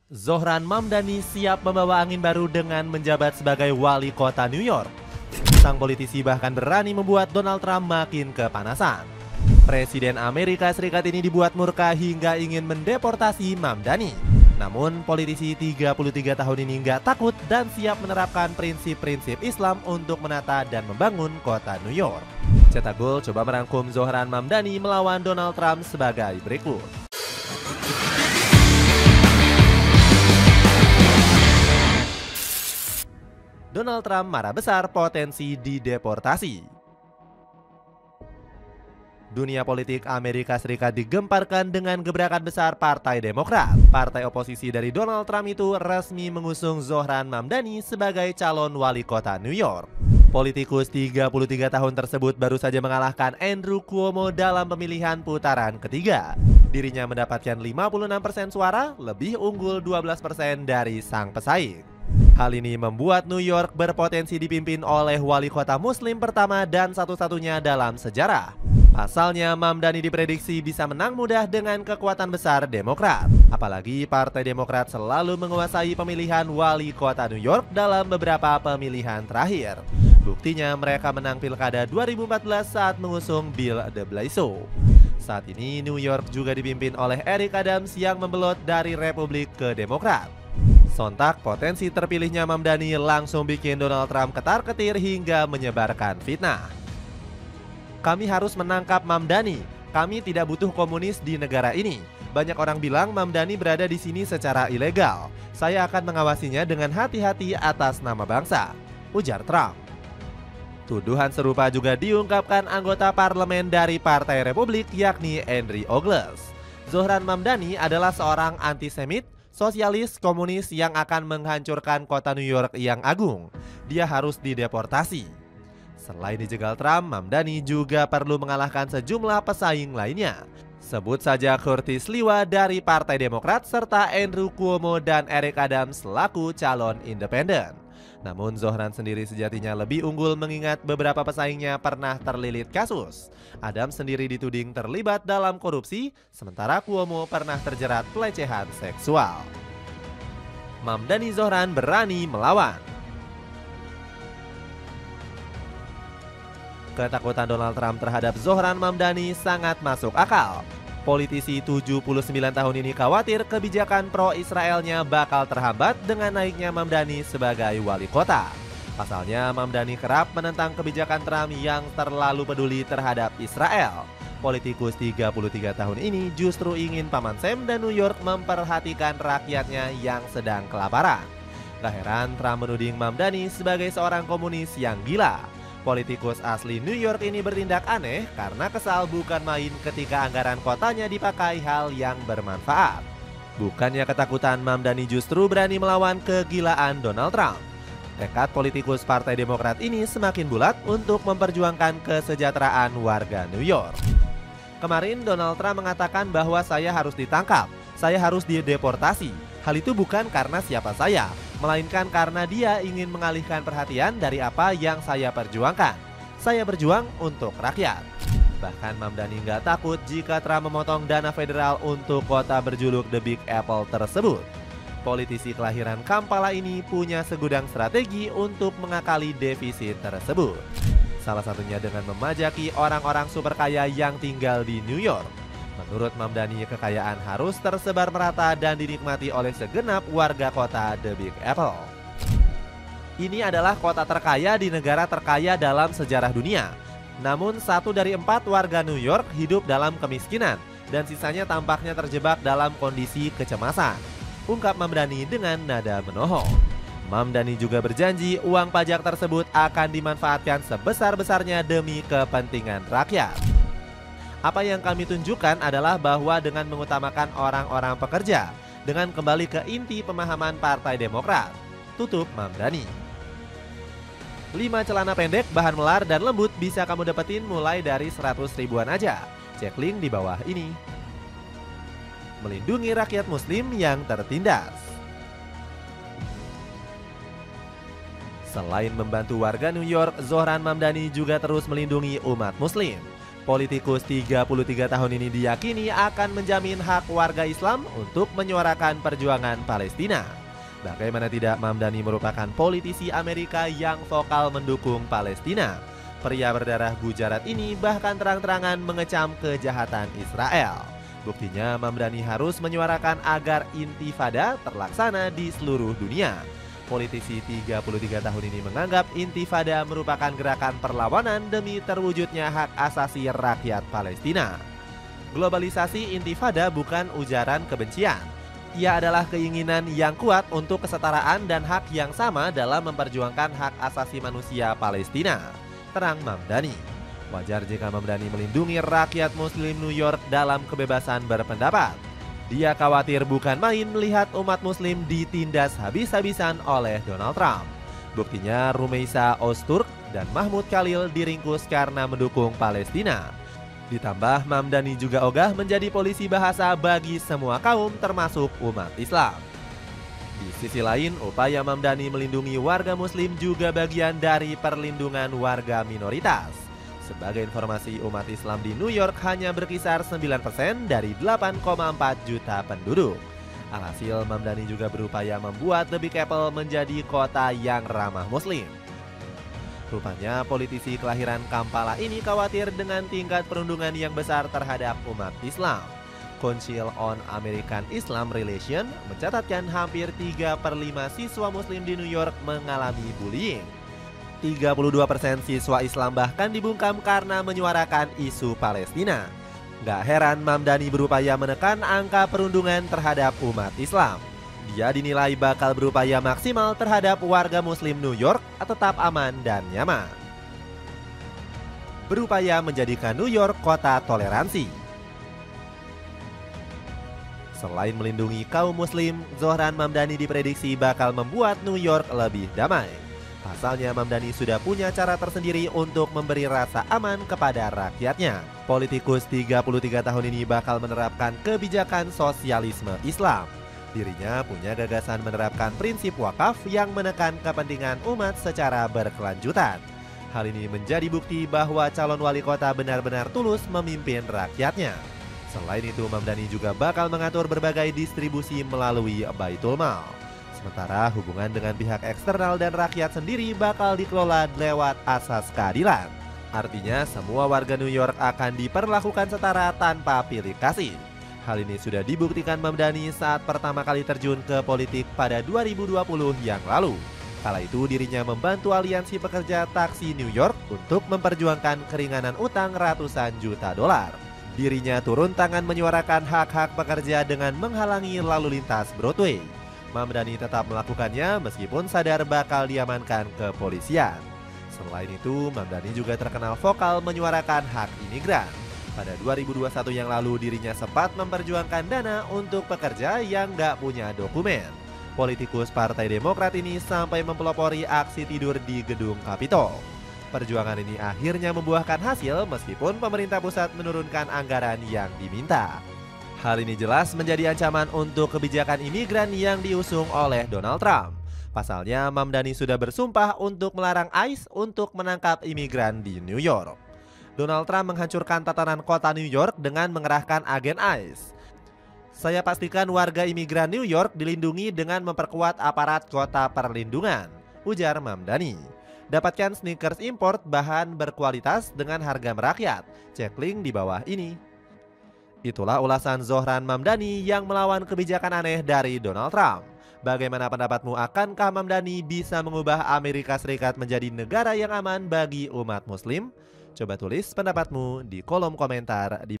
Zohran Mamdani siap membawa angin baru dengan menjabat sebagai wali kota New York. Sang politisi bahkan berani membuat Donald Trump makin kepanasan. Presiden Amerika Serikat ini dibuat murka hingga ingin mendeportasi Mamdani. Namun politisi 33 tahun ini nggak takut dan siap menerapkan prinsip-prinsip Islam untuk menata dan membangun kota New York. Cetak Gol coba merangkum Zohran Mamdani melawan Donald Trump sebagai berikut. Donald Trump marah besar potensi dideportasi. Dunia politik Amerika Serikat digemparkan dengan gebrakan besar Partai Demokrat. Partai oposisi dari Donald Trump itu resmi mengusung Zohran Mamdani sebagai calon wali kota New York. Politikus 33 tahun tersebut baru saja mengalahkan Andrew Cuomo dalam pemilihan putaran ketiga. Dirinya mendapatkan 56% suara, lebih unggul 12% dari sang pesaing. Hal ini membuat New York berpotensi dipimpin oleh wali kota muslim pertama dan satu-satunya dalam sejarah. Pasalnya, Mamdani diprediksi bisa menang mudah dengan kekuatan besar Demokrat. Apalagi Partai Demokrat selalu menguasai pemilihan wali kota New York dalam beberapa pemilihan terakhir. Buktinya mereka menang pilkada 2014 saat mengusung Bill de Blasio. Saat ini New York juga dipimpin oleh Eric Adams yang membelot dari Republik ke Demokrat. Sontak potensi terpilihnya Mamdani langsung bikin Donald Trump ketar-ketir hingga menyebarkan fitnah. Kami harus menangkap Mamdani. Kami tidak butuh komunis di negara ini. Banyak orang bilang Mamdani berada di sini secara ilegal. Saya akan mengawasinya dengan hati-hati atas nama bangsa, ujar Trump. Tuduhan serupa juga diungkapkan anggota parlemen dari Partai Republik yakni Henry Ogles. Zohran Mamdani adalah seorang antisemit, sosialis, komunis yang akan menghancurkan kota New York yang agung. Dia harus dideportasi. Selain dijegal Trump, Mamdani juga perlu mengalahkan sejumlah pesaing lainnya. Sebut saja Curtis Sliwa dari Partai Demokrat serta Andrew Cuomo dan Eric Adams selaku calon independen. Namun Zohran sendiri sejatinya lebih unggul mengingat beberapa pesaingnya pernah terlilit kasus. Adams sendiri dituding terlibat dalam korupsi, sementara Cuomo pernah terjerat pelecehan seksual. Mamdani Zohran berani melawan. Ketakutan Donald Trump terhadap Zohran Mamdani sangat masuk akal. Politisi 79 tahun ini khawatir kebijakan pro-Israelnya bakal terhambat dengan naiknya Mamdani sebagai wali kota. Pasalnya Mamdani kerap menentang kebijakan Trump yang terlalu peduli terhadap Israel. Politikus 33 tahun ini justru ingin Paman Sam dan New York memperhatikan rakyatnya yang sedang kelaparan. Gak heran Trump menuding Mamdani sebagai seorang komunis yang gila. Politikus asli New York ini bertindak aneh karena kesal bukan main ketika anggaran kotanya dipakai hal yang bermanfaat. Bukannya ketakutan, Mamdani justru berani melawan kegilaan Donald Trump. Tekad politikus Partai Demokrat ini semakin bulat untuk memperjuangkan kesejahteraan warga New York. Kemarin Donald Trump mengatakan bahwa saya harus ditangkap, saya harus dideportasi. Hal itu bukan karena siapa saya, melainkan karena dia ingin mengalihkan perhatian dari apa yang saya perjuangkan. Saya berjuang untuk rakyat. Bahkan Mamdani nggak takut jika Trump memotong dana federal untuk kota berjuluk The Big Apple tersebut. Politisi kelahiran Kampala ini punya segudang strategi untuk mengakali defisit tersebut. Salah satunya dengan memajaki orang-orang super kaya yang tinggal di New York. Menurut Mamdani, kekayaan harus tersebar merata dan dinikmati oleh segenap warga kota The Big Apple. Ini adalah kota terkaya di negara terkaya dalam sejarah dunia. Namun 1 dari 4 warga New York hidup dalam kemiskinan dan sisanya tampaknya terjebak dalam kondisi kecemasan, ungkap Mamdani dengan nada menohok. Mamdani juga berjanji uang pajak tersebut akan dimanfaatkan sebesar-besarnya demi kepentingan rakyat. Apa yang kami tunjukkan adalah bahwa dengan mengutamakan orang-orang pekerja, dengan kembali ke inti pemahaman Partai Demokrat, tutup Mamdani. 5 celana pendek bahan melar dan lembut bisa kamu dapetin mulai dari 100 ribuan aja. Cek link di bawah ini. Melindungi rakyat muslim yang tertindas. Selain membantu warga New York, Zohran Mamdani juga terus melindungi umat muslim. Politikus 33 tahun ini diyakini akan menjamin hak warga Islam untuk menyuarakan perjuangan Palestina. Bagaimana tidak, Mamdani merupakan politisi Amerika yang vokal mendukung Palestina. Pria berdarah Gujarat ini bahkan terang-terangan mengecam kejahatan Israel. Buktinya Mamdani harus menyuarakan agar intifada terlaksana di seluruh dunia. Politisi 33 tahun ini menganggap intifada merupakan gerakan perlawanan demi terwujudnya hak asasi rakyat Palestina. Globalisasi intifada bukan ujaran kebencian. Ia adalah keinginan yang kuat untuk kesetaraan dan hak yang sama dalam memperjuangkan hak asasi manusia Palestina, terang Mamdani. Wajar jika Mamdani melindungi rakyat Muslim New York dalam kebebasan berpendapat. Dia khawatir bukan main melihat umat Muslim ditindas habis-habisan oleh Donald Trump. Buktinya Rumeisa Ozturk dan Mahmud Khalil diringkus karena mendukung Palestina. Ditambah Mamdani juga ogah menjadi polisi bahasa bagi semua kaum termasuk umat Islam. Di sisi lain, upaya Mamdani melindungi warga Muslim juga bagian dari perlindungan warga minoritas. Sebagai informasi, umat Islam di New York hanya berkisar 9% dari 8,4 juta penduduk. Alhasil, Mamdani juga berupaya membuat The Big Apple menjadi kota yang ramah Muslim. Rupanya politisi kelahiran Kampala ini khawatir dengan tingkat perundungan yang besar terhadap umat Islam. Council on American Islam Relations mencatatkan hampir 3/5 siswa Muslim di New York mengalami bullying. 32% siswa Islam bahkan dibungkam karena menyuarakan isu Palestina. Gak heran Mamdani berupaya menekan angka perundungan terhadap umat Islam. Dia dinilai bakal berupaya maksimal terhadap warga Muslim New York tetap aman dan nyaman. Berupaya menjadikan New York kota toleransi. Selain melindungi kaum Muslim, Zohran Mamdani diprediksi bakal membuat New York lebih damai. Pasalnya Mamdani sudah punya cara tersendiri untuk memberi rasa aman kepada rakyatnya. Politikus 33 tahun ini bakal menerapkan kebijakan sosialisme Islam. Dirinya punya gagasan menerapkan prinsip wakaf yang menekan kepentingan umat secara berkelanjutan. Hal ini menjadi bukti bahwa calon wali kota benar-benar tulus memimpin rakyatnya. Selain itu, Mamdani juga bakal mengatur berbagai distribusi melalui Baitul Mal. Sementara hubungan dengan pihak eksternal dan rakyat sendiri bakal dikelola lewat asas keadilan. Artinya semua warga New York akan diperlakukan setara tanpa pilih kasih. Hal ini sudah dibuktikan Mamdani saat pertama kali terjun ke politik pada 2020 yang lalu. Kala itu dirinya membantu aliansi pekerja taksi New York untuk memperjuangkan keringanan utang ratusan juta dolar. Dirinya turun tangan menyuarakan hak-hak pekerja dengan menghalangi lalu lintas Broadway. Mamdani tetap melakukannya meskipun sadar bakal diamankan kepolisian. Selain itu, Mamdani juga terkenal vokal menyuarakan hak imigran. Pada 2021 yang lalu, dirinya sempat memperjuangkan dana untuk pekerja yang gak punya dokumen. Politikus Partai Demokrat ini sampai mempelopori aksi tidur di gedung Capitol. Perjuangan ini akhirnya membuahkan hasil meskipun pemerintah pusat menurunkan anggaran yang diminta. Hal ini jelas menjadi ancaman untuk kebijakan imigran yang diusung oleh Donald Trump. Pasalnya, Mamdani sudah bersumpah untuk melarang ICE untuk menangkap imigran di New York. Donald Trump menghancurkan tatanan kota New York dengan mengerahkan agen ICE. Saya pastikan warga imigran New York dilindungi dengan memperkuat aparat kota perlindungan, ujar Mamdani. Dapatkan sneakers import bahan berkualitas dengan harga merakyat. Cek link di bawah ini. Itulah ulasan Zohran Mamdani yang melawan kebijakan aneh dari Donald Trump. Bagaimana pendapatmu, akankah Mamdani bisa mengubah Amerika Serikat menjadi negara yang aman bagi umat Muslim? Coba tulis pendapatmu di kolom komentar di